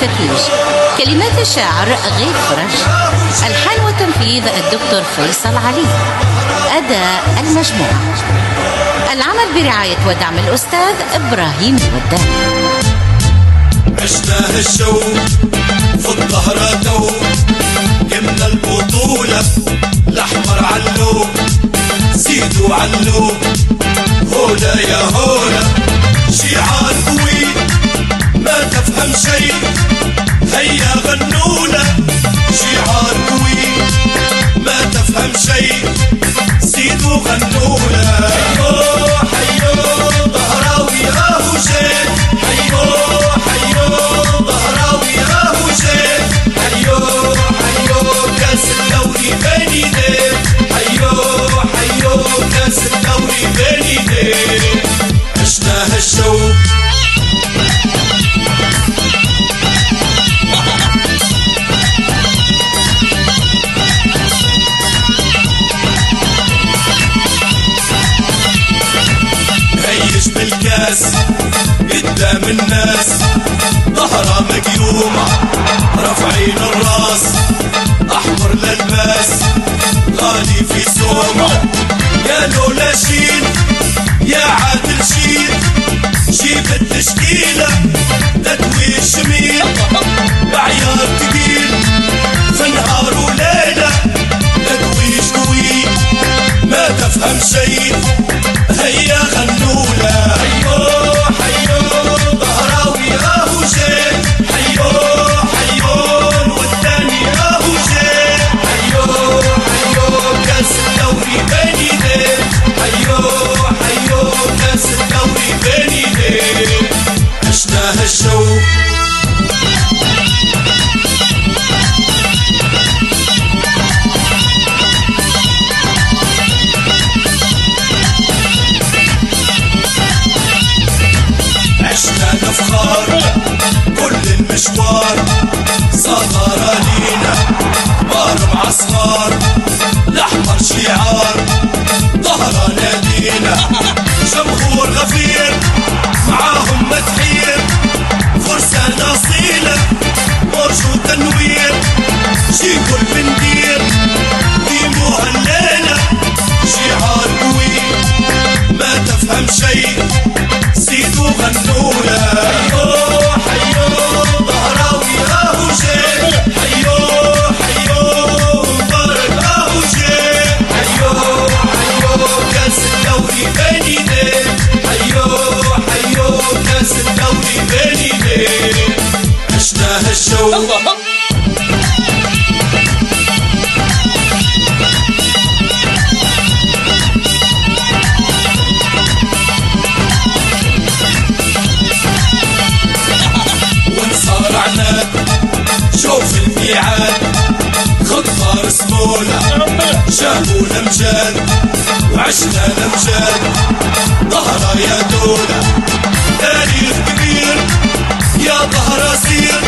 والتتويج. كلمات الشاعر غيث فرج، ألحان وتنفيذ الدكتور فيصل علي، أداء المجموعة. العمل برعاية ودعم الأستاذ إبراهيم ودان. عشناه الشوق في الظهر تو، جبنا البطولة الأحمر علو، زيدوا علو هولا يا هولا. شعار قوي ما تفهم شي، هيا غنونا. شعار قوي ما تفهم شي، زيدوا غنونا. حيو حيو ظهراوي راهو جاي، حيو حيو ظهراوي راهو جاي، حيو حيو كاس الدوري بين ايديه، حيو حيو كاس الدوري بين ايديه. عشناه الشوق هيش بالكاس قدام الناس، ظهرها مقيومة رافعين الراس، أحمر للباس غالي في سومة. قالوا لا شيل يا عادل شيل، جيب التشكيلة تدوير شميل، بعيار تقيل في نهار وليلة، تدويش قوي ما تفهم شي، هيا غنونا. حيو حيو ظهراوي راهو جاي، حيو حيو والثاني راهو جاي، حيو حيو كاس الدوري بين ايديه، حيو حيو كاس الدوري بين ايديه. عشناه الشوق عشنا نفخار كل المشوار، صغار لينا كبار مع صغار، الأحمر شعار ظهر نادينا. جمهور غفير معاهم مدحير، فرصة نصيلة موجود تنوير، جيبوا البندير قيموها الليلة. شعار قوي ما تفهم شي، زيدوا غنونا. حيو حيو ظهراوي راهو جاي، حيو حيو مبارك راهو جاي، حيو حيو كاس الدوري بين ايديه، حيو حيو كاس الدوري بين ايديه. عشناه الشوق عناد، شوف الميعاد خد فارس مولا، جابوا الامجاد وعشنا الامجاد، ظهره يا دوله تاريخ كبير، يا ظهره سير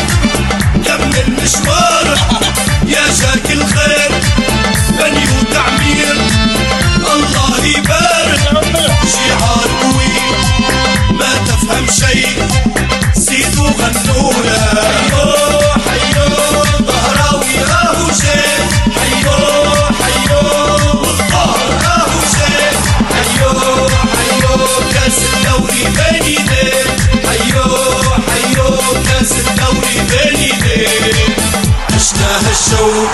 كمل مشوارك، يا جاك الخير بني وتعمير الله يبارك. شعار قوي ما تفهم شي، زيدوا غنونا. حيو حيو ظهراوي راهو جاي، حيو حيو والظهر راهو جاي، حيو حيو كاس الدوري بين ايديه، حيو حيو كاس الدوري بين ايديه. عشناه الشوق